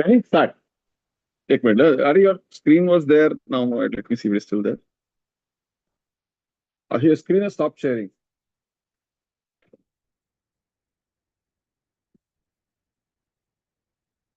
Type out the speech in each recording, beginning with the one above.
Can you start? Take a minute. Your screen was there. Now, let me see if it's still there. Your screen has stopped sharing.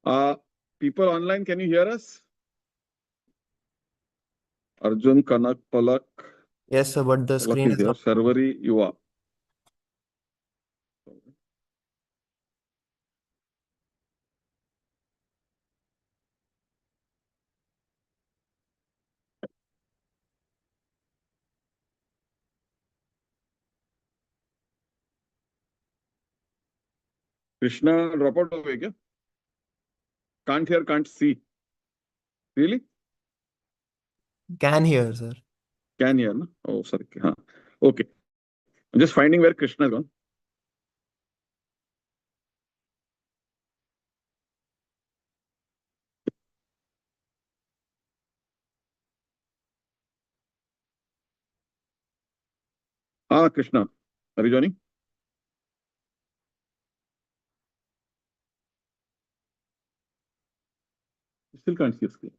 Uh, People online, can you hear us? Arjun, Kanak, Palak. Yes, sir, but the Palak screen is is there. not. Sarvari, Yuva. Krishna drop out हो गए क्या? Can't hear, can't see. Really? Can hear, sir. Can hear, no? Oh, sorry. Huh. Okay. I'm just finding where Krishna is gone. Ah, Krishna. Are you joining? Still can't see your screen.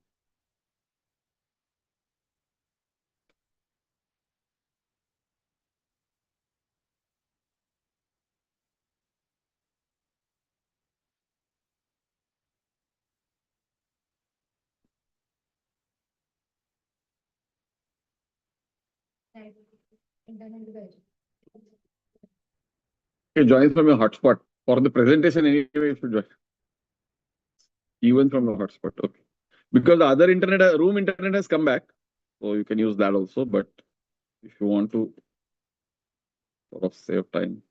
Okay, join from your hotspot. For the presentation, anyway, you should join. Even from the hotspot. Okay. Because the other internet, room internet has come back. So you can use that also. But if you want to sort of save time.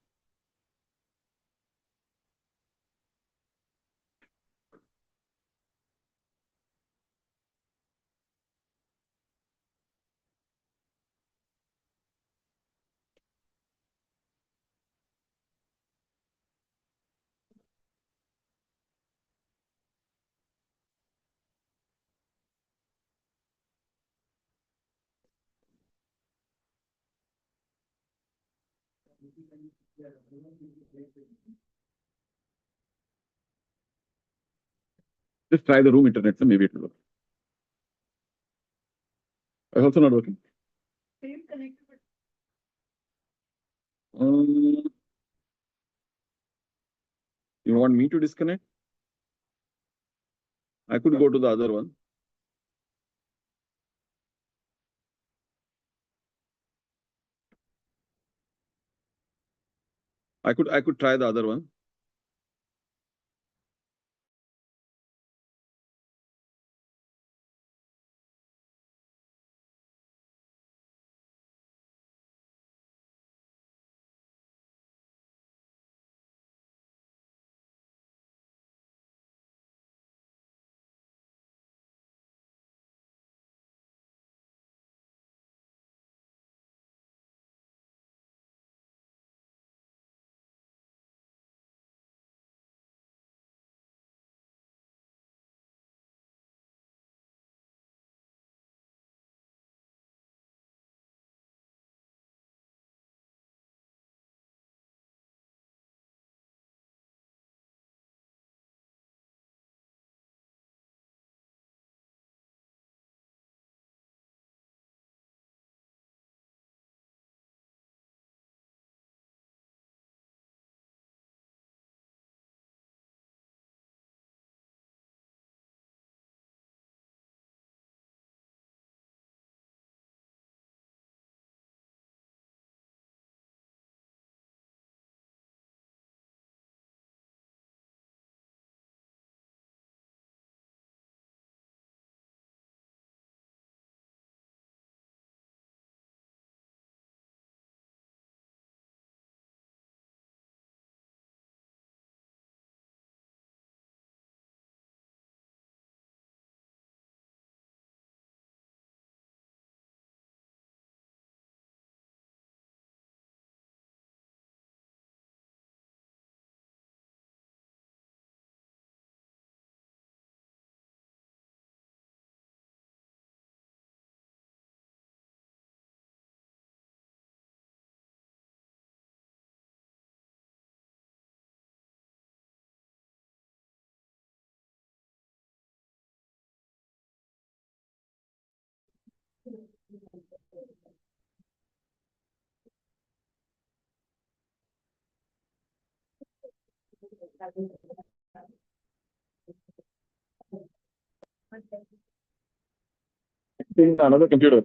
Just try the room internet, so maybe it will work. It's also not working. You want me to disconnect? I could go to the other one. I could try the other one. In another computer.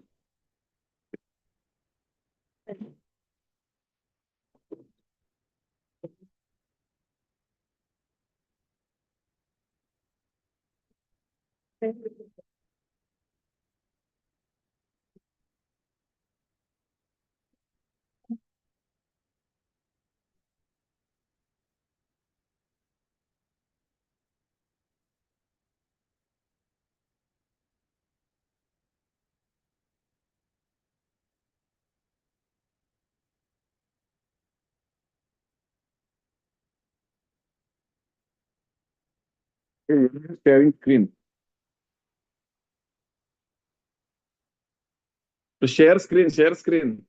Okay, you're sharing screen. To share screen, share screen.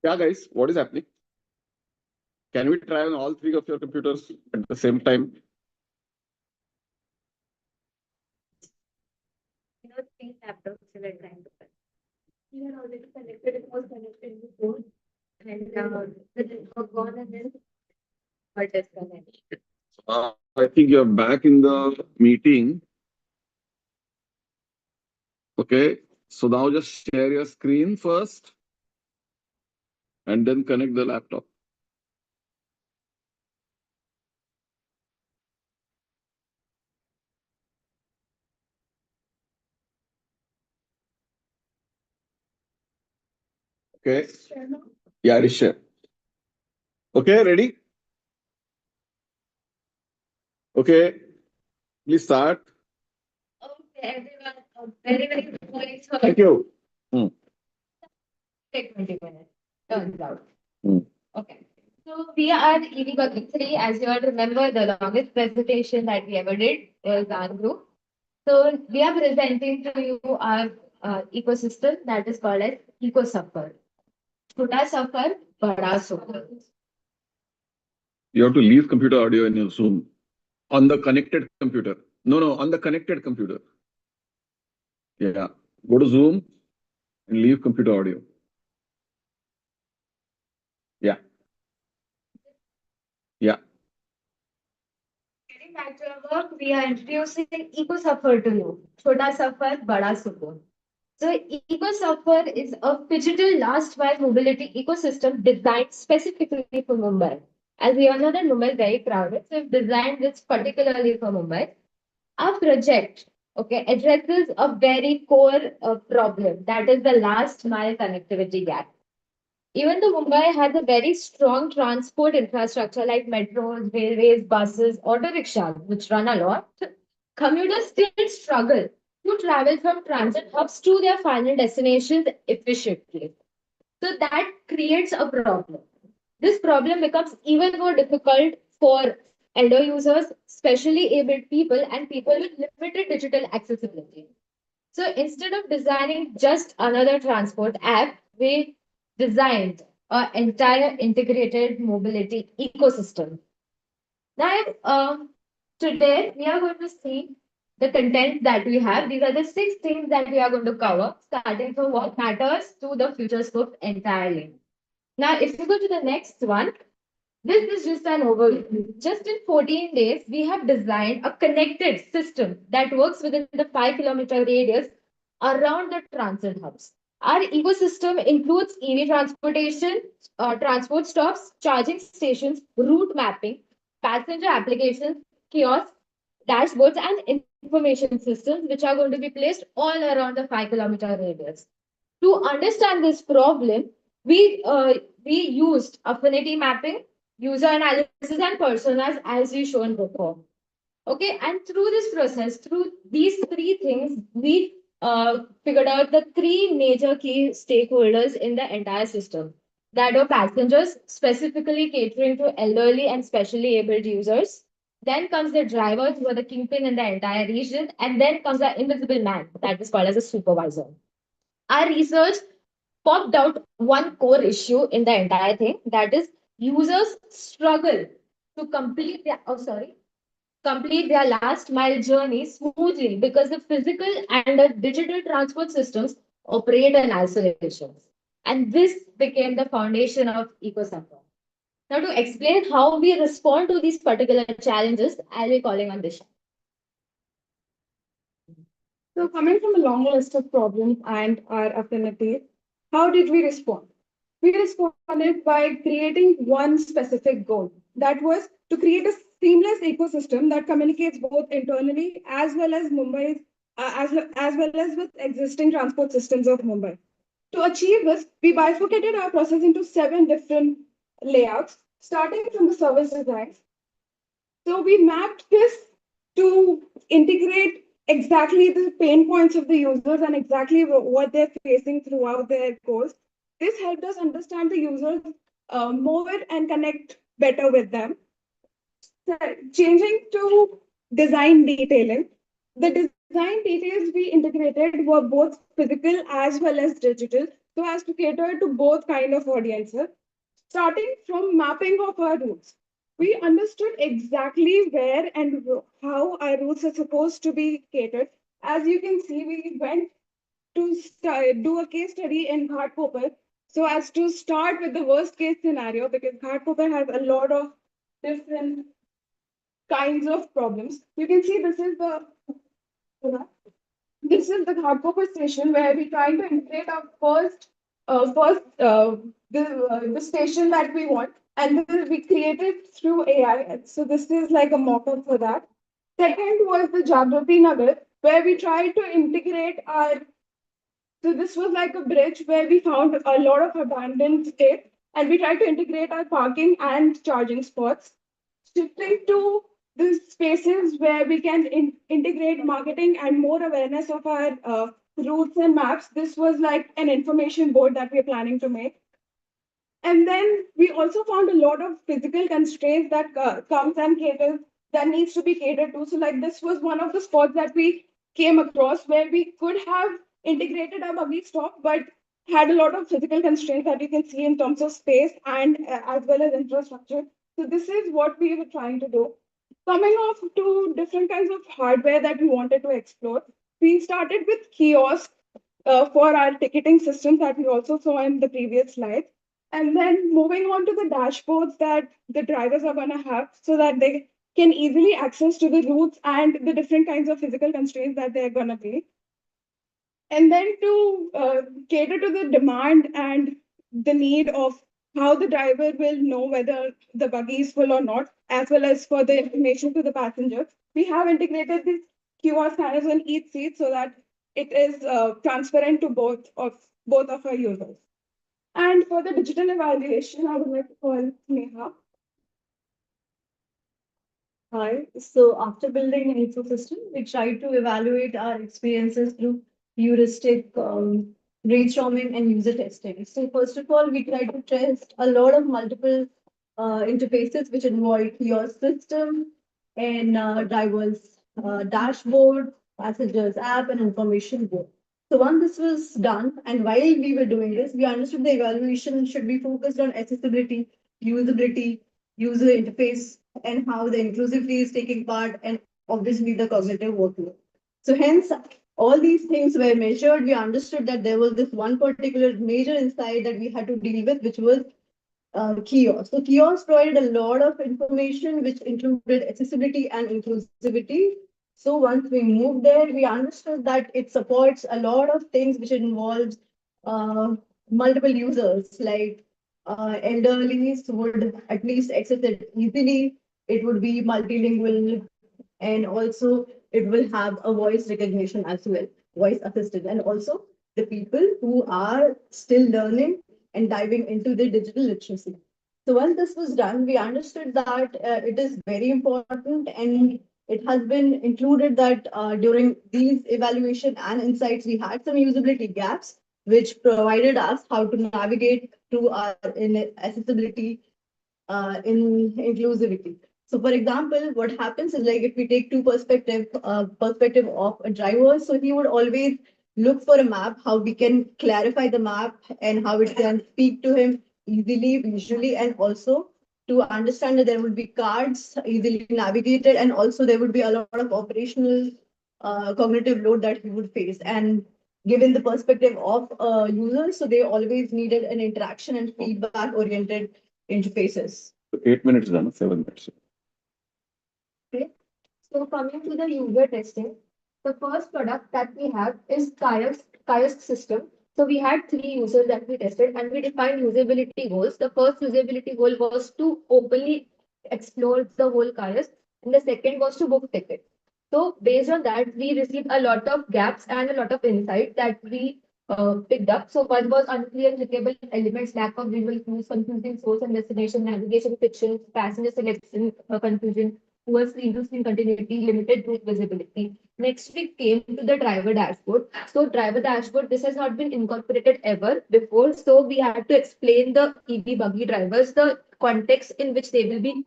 Yeah, guys, what is happening? Can we try on all three of your computers at the same time? Three laptops at a time. You are already connected. It was connected before, and it was gone, and then got disconnected. I think you're back in the meeting. Okay, so now just share your screen first and then connect the laptop. Okay, yeah, it is share. Okay, ready? Okay, please start. Okay, everyone, very, very good morning. So, Thank you. take 20 minutes. Turns out. Hmm. Okay. So we are EV Bucket 3. As you all remember, the longest presentation that we ever did was our group. So we are presenting to you our ecosystem that is called as EcoSuffer. Chota suffer, bada suffer. You have to leave computer audio in your Zoom on the connected computer. No, on the connected computer. Yeah, go to Zoom and leave computer audio. Yeah. Yeah. Getting back to our work, we are introducing EcoSuffer to you. Chota suffer, bada suffer. So EcoSuffer is a digital last mile mobility ecosystem designed specifically for Mumbai. As we all know that Mumbai is very crowded, so we've designed this particularly for Mumbai. Our project, okay, addresses a very core problem, that is the last mile connectivity gap. Even though Mumbai has a very strong transport infrastructure like metros, railways, buses, auto rickshaws, which run a lot, commuters still struggle to travel from transit hubs to their final destinations efficiently. So that creates a problem. This problem becomes even more difficult for elder users, specially abled people, and people with limited digital accessibility. So instead of designing just another transport app, we designed an entire integrated mobility ecosystem. Now, today we are going to see the content that we have. These are the 6 things that we are going to cover, starting from what matters to the future scope entirely. Now, if you go to the next one, this is just an overview. Just in 14 days, we have designed a connected system that works within the 5-kilometer radius around the transit hubs. Our ecosystem includes EV transportation, transport stops, charging stations, route mapping, passenger applications, kiosks, dashboards, and information systems, which are going to be placed all around the 5-kilometer radius. To understand this problem, we used affinity mapping user analysis, and personas as we shown before. Okay, and through this process, through these three things, we figured out the three major key stakeholders in the entire system. That are passengers, specifically catering to elderly and specially abled users. Then comes the drivers, who are the kingpin in the entire region, and then comes the invisible man, that is called as a supervisor. Our research popped out one core issue in the entire thing, that is users struggle to complete their last mile journey smoothly because the physical and the digital transport systems operate in isolation. And this became the foundation of ecosystem. Now, to explain how we respond to these particular challenges, I'll be calling on Disha. So, coming from a long list of problems and our affinities, how did we respond? We responded by creating one specific goal. That was to create a seamless ecosystem that communicates both internally as well as Mumbai's, as well as with existing transport systems of Mumbai. To achieve this, we bifurcated our process into 7 different layouts, starting from the service designs. So we mapped this to integrate exactly the pain points of the users and exactly what they're facing throughout their course. This helped us understand the users more and connect better with them. So, changing to design detailing, the design details we integrated were both physical as well as digital, so as to cater to both kind of audiences. Starting from mapping of our routes, we understood exactly where and how our routes are supposed to be catered. As you can see, we went to do a case study in Ghatkopar so as to start with the worst case scenario because Ghatkopar has a lot of different kinds of problems. You can see this is the Ghatkopar station where we trying to integrate our the station that we want, and this will be created through AI. So this is like a mock-up for that. Second was the Jagrati Nagar, where we tried to integrate our. So this was like a bridge where we found a lot of abandoned state, and we tried to integrate our parking and charging spots, shifting to the spaces where we can integrate marketing and more awareness of our routes and maps. This was like an information board that we're planning to make. And then we also found a lot of physical constraints that comes and caters that needs to be catered to. So like this was one of the spots that we came across where we could have integrated our buggy stop, but had a lot of physical constraints that you can see in terms of space and as well as infrastructure. So this is what we were trying to do. Coming off to different kinds of hardware that we wanted to explore, we started with kiosks for our ticketing systems that we also saw in the previous slide. And then moving on to the dashboards that the drivers are going to have so that they can easily access to the routes and the different kinds of physical constraints that they're going to be. And then to cater to the demand and the need of how the driver will know whether the buggy is full or not, as well as for the information to the passenger, we have integrated these QR scanners on each seat so that it is transparent to both of our users. And for the digital evaluation, I would like to call Neha. Hi. So after building an ecosystem, we try to evaluate our experiences through heuristic brainstorming and user testing. So first of all, we try to test a lot of multiple interfaces which involve your system and drivers dashboard, passengers app, and information board. So once this was done, and while we were doing this, we understood the evaluation should be focused on accessibility, usability, user interface, and how the inclusivity is taking part, and obviously the cognitive workload. So hence, all these things were measured. We understood that there was this one particular major insight that we had to deal with, which was kiosk. So kiosk provided a lot of information, which included accessibility and inclusivity. So once we moved there, we understood that it supports a lot of things which involves uh, multiple users, like elderlies would at least access it easily. It would be multilingual, and also it will have a voice recognition as well, voice assistant, and also the people who are still learning and diving into the digital literacy. So once this was done, we understood that it is very important, and it has been included that during these evaluation and insights, we had some usability gaps, which provided us how to navigate through our in accessibility in inclusivity. So, for example, what happens is like if we take two perspective of a driver, so he would always look for a map, how we can clarify the map and how it can speak to him easily, visually, and also to understand that there would be cards easily navigated, and also there would be a lot of operational cognitive load that he would face. And given the perspective of users, so they always needed an interaction and feedback oriented interfaces. 8 minutes done, 7 minutes. Okay. So coming to the user testing, the first product that we have is kiosk system. So we had 3 users that we tested and we defined usability goals. The first usability goal was to openly explore the whole kiosk, and the second was to book tickets. So based on that, we received a lot of gaps and a lot of insight that we picked up. So one was unclear clickable elements, lack of visual cues, confusing source and destination, navigation friction, passenger selection confusion, poor screen-to-screen continuity, limited route visibility. Next, we came to the driver dashboard. So, driver dashboard, this has not been incorporated ever before. So, we had to explain the EV buggy drivers, the context in which they will be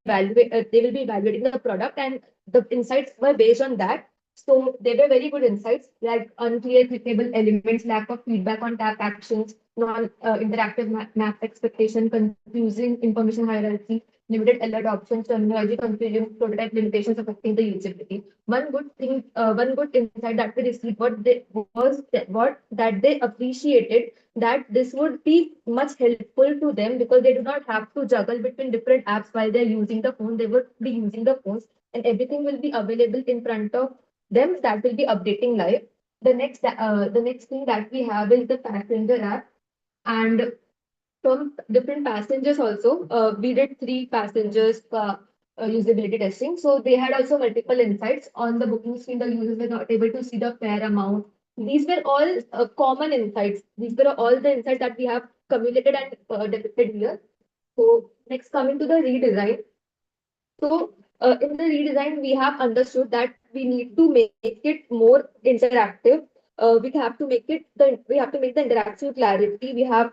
evaluating the product, and the insights were based on that. So, they were very good insights like unclear clickable elements, lack of feedback on tap actions, non-interactive map expectation, confusing information hierarchy, limited alert options, terminology confusion, prototype limitations affecting the usability. One good insight that we received that they appreciated that this would be much helpful to them because they do not have to juggle between different apps while they're using the phone. They would be using the phones and everything will be available in front of them that will be updating live. The next thing that we have is the passenger app, and from different passengers also. We did 3 passengers usability testing. So they had also multiple insights on the booking screen. The users were not able to see the fare amount. These were all common insights. These were all the insights that we have accumulated and depicted here. So next, coming to the redesign. So in the redesign, we have understood that we need to make it more interactive. We have to make the interaction clarity. We have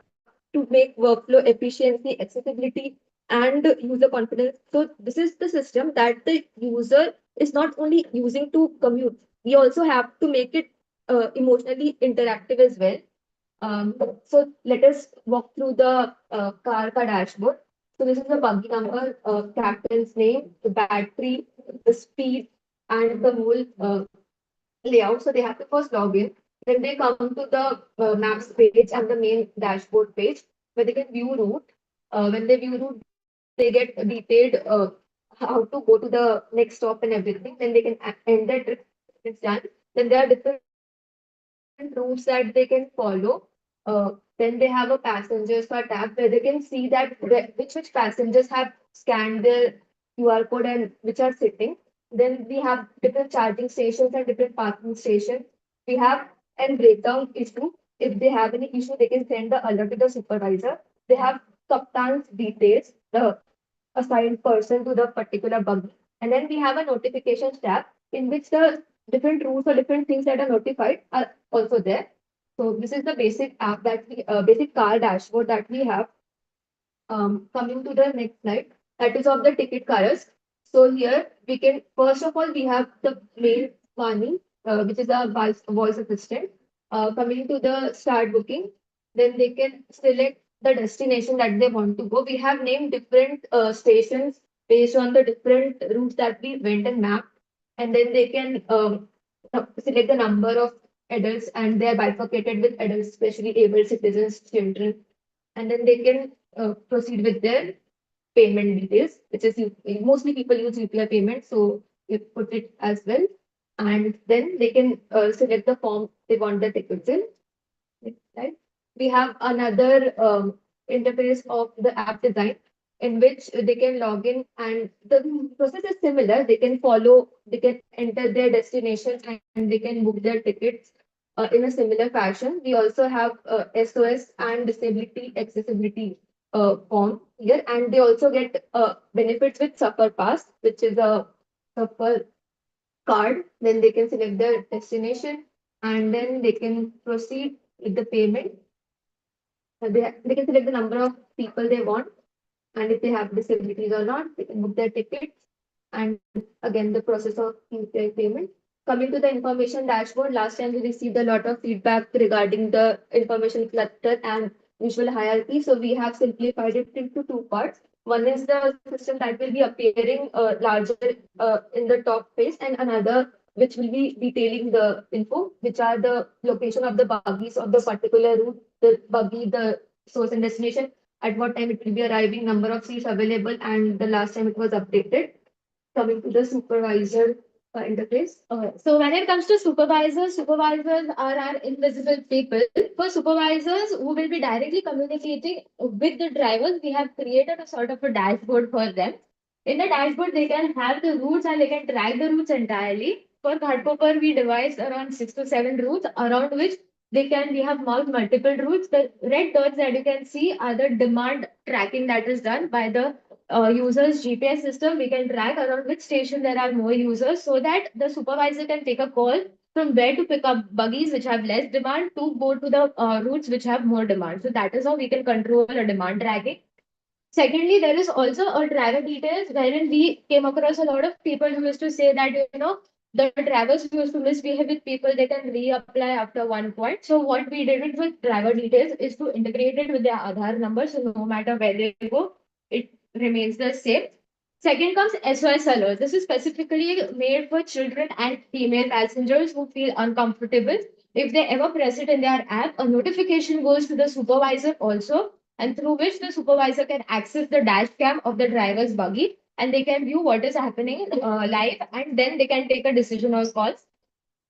to make workflow efficiency, accessibility, and user confidence. So this is the system that the user is not only using to commute. We also have to make it emotionally interactive as well. So let us walk through the car dashboard. So this is the buggy number, captain's name, the battery, the speed, and the whole layout. So they have to first log in. Then they come to the maps page and the main dashboard page where they can view route. When they view route, they get detailed how to go to the next stop and everything. Then they can end their trip. It's done. Then there are different routes that they can follow. Then they have a passengers per tab where they can see that which passengers have scanned their QR code and which are sitting. Then we have different charging stations and different parking stations. We have a breakdown issue. If they have any issue, they can send the alert to the supervisor. They have captain's details, the assigned person to the particular buggy. And then we have a notifications tab in which the different rules or different things that are notified are also there. So this is the basic app basic car dashboard that we have. Coming to the next slide, that is of the ticket kiosk. So here we can, first of all, we have the main Vani, which is a voice assistant. Coming to the start booking, then they can select the destination that they want to go. We have named different stations based on the different routes that we went and mapped, and then they can select the number of adults, and they are bifurcated with adults, especially able citizens, children, and then they can proceed with their payment details, which is mostly people use UPI payment, so you put it as well, and then they can select the form they want the tickets in. Next slide. We have another interface of the app design in which they can log in, and the process is similar. They can enter their destination and they can book their tickets in a similar fashion. We also have SOS and disability accessibility form here, and they also get benefits with Suffer Pass, which is a Suffer card. Then they can select their destination, and then they can proceed with the payment. They can select the number of people they want, and if they have disabilities or not, they can book their tickets. And again, the process of UPI payment. Coming to the information dashboard, last time we received a lot of feedback regarding the information cluster and visual hierarchy. So we have simplified it into two parts. One is the system that will be appearing larger in the top page, and another which will be detailing the info, which are the location of the buggies of the particular route, the buggy, the source and destination, at what time it will be arriving, number of seats available, and the last time it was updated. Coming to the supervisor interface. So when it comes to supervisors, supervisors are our invisible people. For supervisors who will be directly communicating with the drivers, we have created a sort of a dashboard for them. In the dashboard, they can have the routes and they can track the routes entirely. For Ghatkopar, we devised around 6 to 7 routes around which we have marked multiple routes. The red dots that you can see are the demand tracking that is done by the users GPS system. We can track around which station there are more users so that the supervisor can take a call from where to pick up buggies which have less demand to go to the routes which have more demand. So that is how we can control a demand tracking. Secondly, there is also a driver details wherein we came across a lot of people who used to say that, the drivers who used to misbehave with people, they can reapply after one point. So what we did it with driver details is to integrate it with their Aadhaar number. So no matter where they go, it remains the same. Second comes SOS alert. This is specifically made for children and female passengers who feel uncomfortable. If they ever press it in their app, a notification goes to the supervisor also, and through which the supervisor can access the dash cam of the driver's buggy and they can view what is happening live, and then they can take a decision or calls.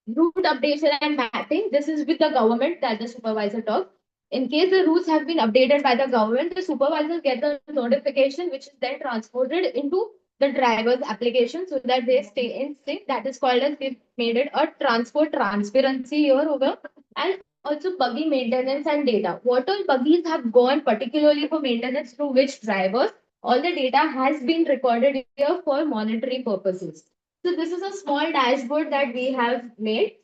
Route updation and mapping. This is with the government that the supervisor talks. In case the routes have been updated by the government, the supervisors get the notification, which is then transported into the driver's application so that they stay in sync. That is called as, we've made it a transport transparency here over. And also buggy maintenance and data. What all buggies have gone particularly for maintenance through which drivers, all the data has been recorded here for monitoring purposes. So this is a small dashboard that we have made.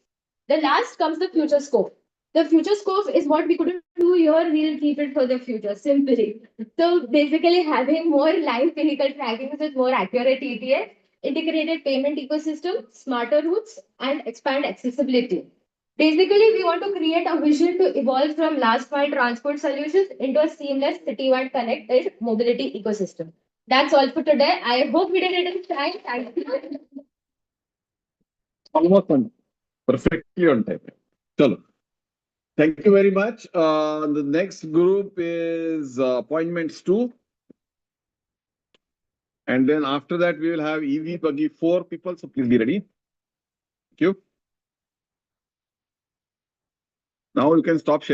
The last comes the future scope. The future scope is what we couldn't do here, we'll keep it for the future, simply. So basically having more live vehicle tracking with more accurate ETA, integrated payment ecosystem, smarter routes, and expand accessibility. Basically, we want to create a vision to evolve from last mile transport solutions into a seamless citywide connected mobility ecosystem. That's all for today. I hope we did it in time. Thank you. Almost on, perfectly on time. Chalo. Thank you very much. The next group is appointments 2. And then after that, we will have EV buggy 4 people. So please be ready. Thank you. Now you can stop sharing.